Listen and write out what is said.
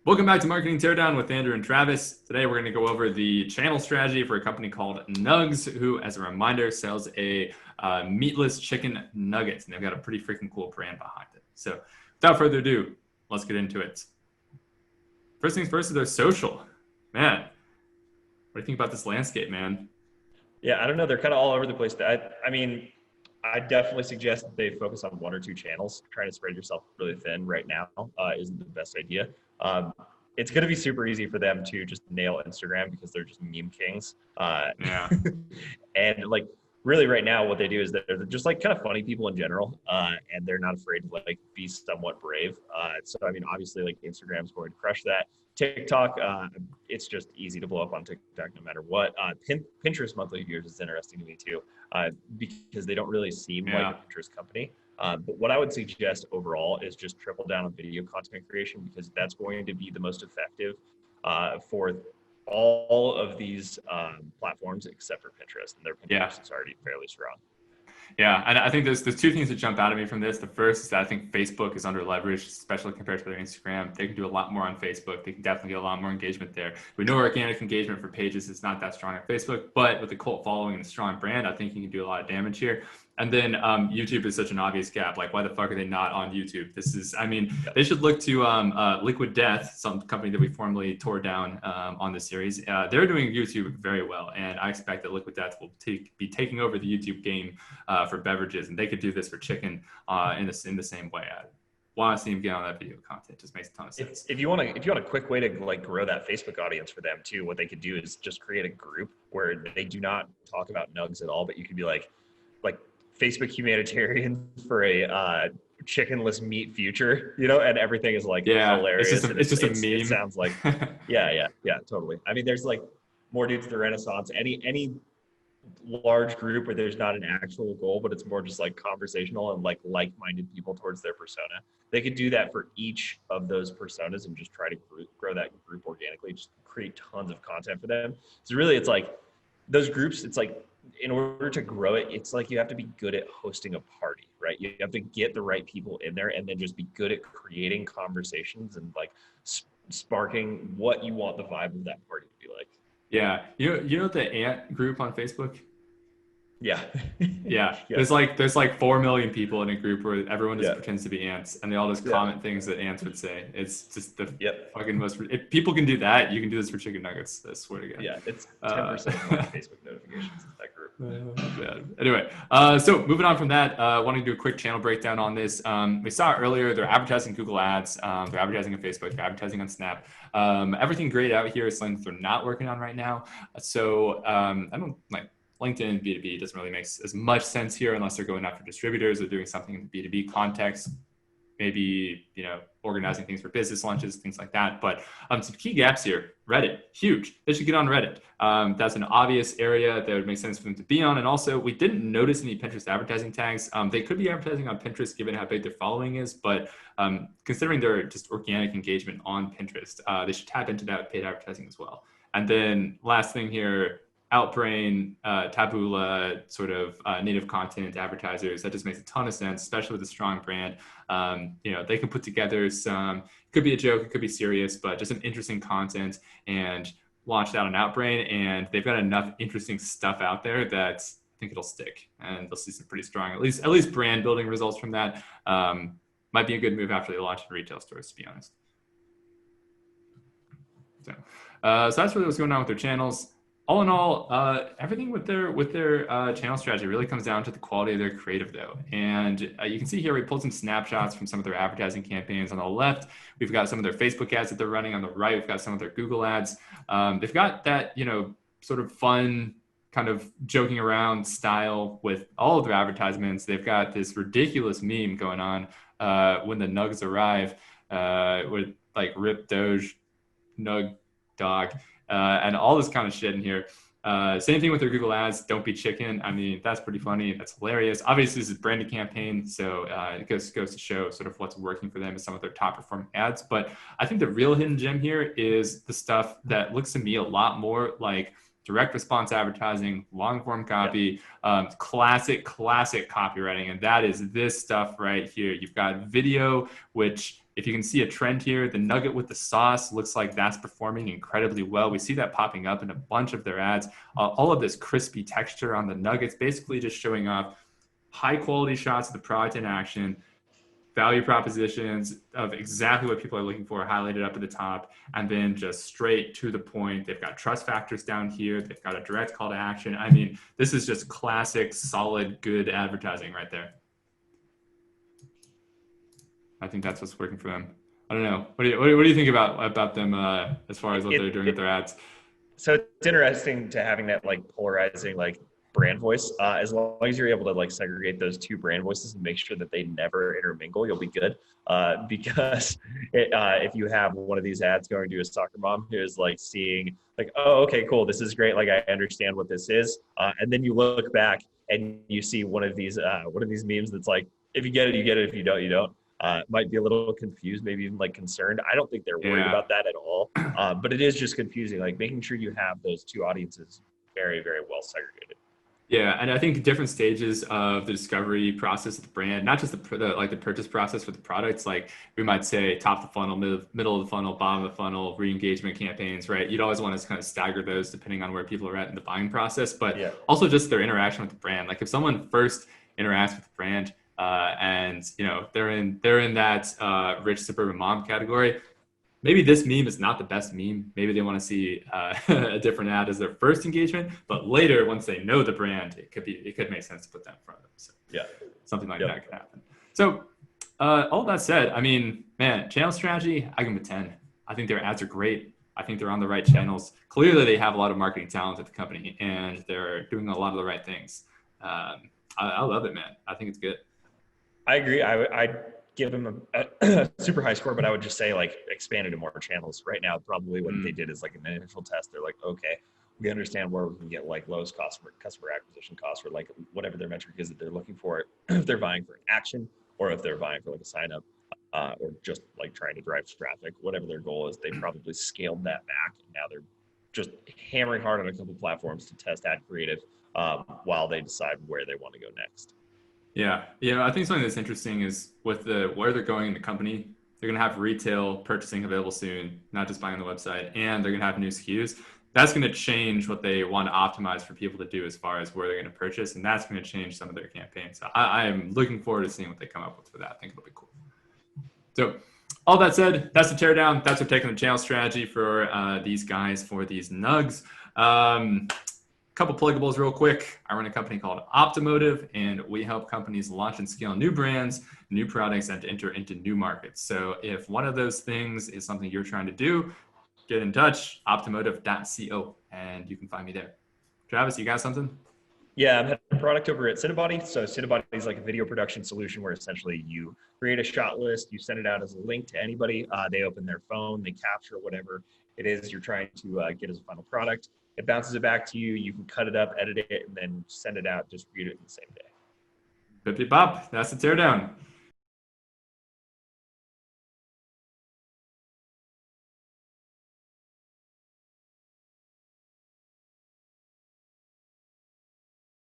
Welcome back to Marketing Teardown with Andrew and Travis. Today we're going to go over the channel strategy for a company called Nuggs, who, as a reminder, sells a meatless chicken nuggets. And they've got a pretty freaking cool brand behind it. So without further ado, let's get into it. First things first is their social. Man, what do you think about this landscape, man? Yeah, I don't know. They're kind of all over the place. I definitely suggest that they focus on one or two channels. Trying to spread yourself really thin right now isn't the best idea. Um, it's going to be super easy for them to just nail Instagram because they're just meme kings. Yeah. And like really right now, what they do is they're just like kind of funny people in general, and they're not afraid to like be somewhat brave. So I mean, obviously, like Instagram's going to crush that. TikTok, it's just easy to blow up on TikTok no matter what. Pinterest monthly viewers is interesting to me too, because they don't really seem like a Pinterest company. But what I would suggest overall is just triple down on video content creation because that's going to be the most effective for all of these platforms except for Pinterest, and their Pinterest is already fairly strong. Yeah, and I think there's two things that jump out at me from this. The first is that I think Facebook is under leveraged, especially compared to their Instagram. They can do a lot more on Facebook. They can definitely get a lot more engagement there. We know organic engagement for pages is not that strong on Facebook, but with a cult following and a strong brand, I think you can do a lot of damage here. And then YouTube is such an obvious gap. Like, why the fuck are they not on YouTube? This is, I mean, they should look to Liquid Death, some company that we formerly tore down on this series. They're doing YouTube very well, and I expect that Liquid Death will be taking over the YouTube game for beverages, and they could do this for chicken in the same way. I want to see them get on that video content. It just makes a ton of sense. If you want a quick way to like grow that Facebook audience for them too, what they could do is just create a group where they do not talk about Nuggs at all, but you could be like Facebook humanitarian for a chickenless meat future, and everything is like hilarious. It's just a meme. It sounds like, yeah, totally. I mean, there's like more dudes at the Renaissance. Any large group where there's not an actual goal, but it's more just like conversational and like-minded people towards their persona. They could do that for each of those personas and just try to grow that group organically. Just create tons of content for them. So really, it's like those groups. It's like, in order to grow it, it's like you have to be good at hosting a party, right? You have to get the right people in there and then just be good at creating conversations and like sparking what you want the vibe of that party to be like. Yeah. You know the ant group on Facebook? Yeah. Yeah. There's like 4 million people in a group where everyone just pretends to be ants and they all just comment things that ants would say. It's just the fucking most. If people can do that, you can do this for chicken nuggets. I swear to God. Yeah, it's 10% of my Facebook notifications in that group. Anyway, so moving on from that, wanting to do a quick channel breakdown on this. We saw earlier they're advertising Google Ads, they're advertising on Facebook, they're advertising on Snap. Everything great out here is something they're not working on right now. So I don't like. LinkedIn B2B doesn't really make as much sense here unless they're going after distributors or doing something in the B2B context, maybe, organizing things for business lunches, things like that. But some key gaps here. Reddit, huge. They should get on Reddit. That's an obvious area that would make sense for them to be on. And also, we didn't notice any Pinterest advertising tags. They could be advertising on Pinterest given how big their following is, but considering their just organic engagement on Pinterest, they should tap into that paid advertising as well. And then last thing here, Outbrain, Taboola, sort of native content advertisers. That just makes a ton of sense, especially with a strong brand. They can put together some, it could be a joke, it could be serious, but just some interesting content and launch that on Outbrain. And they've got enough interesting stuff out there that I think it'll stick, and they'll see some pretty strong, at least brand building results from that. Might be a good move after they launch in retail stores, to be honest. So that's really what's going on with their channels. All in all, everything with their channel strategy really comes down to the quality of their creative, though. And you can see here we pulled some snapshots from some of their advertising campaigns. On the left, we've got some of their Facebook ads that they're running. On the right, we've got some of their Google ads. They've got that, sort of fun kind of joking around style with all of their advertisements. They've got this ridiculous meme going on when the Nuggs arrive with like Rip Doge, Nug Dog. And all this kind of shit in here. Same thing with their Google ads. Don't be chicken. I mean, that's pretty funny. That's hilarious. Obviously, this is a branded campaign, so it goes to show sort of what's working for them in some of their top performing ads. But I think the real hidden gem here is the stuff that looks to me a lot more like direct response advertising, long form copy, classic copywriting. And that is this stuff right here. You've got video, which if you can see a trend here, the nugget with the sauce looks like that's performing incredibly well. We see that popping up in a bunch of their ads. All of this crispy texture on the nuggets, basically just showing off high quality shots of the product in action, value propositions of exactly what people are looking for, highlighted up at the top, and then just straight to the point. They've got trust factors down here. They've got a direct call to action. I mean, this is just classic, solid, good advertising right there. I think that's what's working for them. I don't know. What do you think about them as far as what they're doing with their ads? So it's interesting to having that like polarizing like brand voice. As long as you're able to like segregate those two brand voices and make sure that they never intermingle, you'll be good. Because if you have one of these ads going to a soccer mom who's like seeing like, oh, okay, cool, this is great. Like I understand what this is, and then you look back and you see one of these memes that's like, if you get it, you get it. If you don't, you don't. Might be a little confused, maybe even like concerned. I don't think they're worried about that at all. But it is just confusing, like making sure you have those two audiences very, very well segregated. Yeah, and I think different stages of the discovery process of the brand, not just the purchase process for the products, like we might say top of the funnel, middle of the funnel, bottom of the funnel, re-engagement campaigns, right? You'd always want to kind of stagger those depending on where people are at in the buying process, but also just their interaction with the brand. Like if someone first interacts with the brand, and they're in that rich suburban mom category, maybe this meme is not the best meme. Maybe they want to see a different ad as their first engagement, but later once they know the brand, it could make sense to put that in front of them. So something like that could happen. So all that said, I mean, man, channel strategy, I give them a 10. I think their ads are great. I think they're on the right channels. Clearly they have a lot of marketing talent at the company and they're doing a lot of the right things. I love it, man. I think it's good. I agree. I'd give them a super high score, but I would just say like expand it to more channels. Right now, probably what they did is like an initial test. They're like, okay, we understand where we can get like lowest cost for customer acquisition costs, or like whatever their metric is that they're looking for. If they're buying for an action, or if they're buying for like a sign up, or just like trying to drive traffic, whatever their goal is, they probably scaled that back. And now they're just hammering hard on a couple platforms to test ad creative while they decide where they want to go next. Yeah. I think something that's interesting is with where they're going in the company, they're going to have retail purchasing available soon, not just buying on the website, and they're going to have new SKUs. That's going to change what they want to optimize for people to do as far as where they're going to purchase, and that's going to change some of their campaigns. So I am looking forward to seeing what they come up with for that. I think it'll be cool. So all that said, that's the teardown. That's our take on the channel strategy for these guys, for these Nuggs. Couple pluggables real quick. I run a company called Optomotive, and we help companies launch and scale new brands, new products, and to enter into new markets. So if one of those things is something you're trying to do, get in touch, optomotive.co, and you can find me there. Travis, you got something? Yeah, I'm head of product over at Cinebody. So Cinebody is like a video production solution where essentially you create a shot list, you send it out as a link to anybody. They open their phone, they capture whatever it is you're trying to get as a final product. It bounces it back to you. You can cut it up, edit it, and then send it out, distribute it in the same day. Bippy bop. That's the teardown.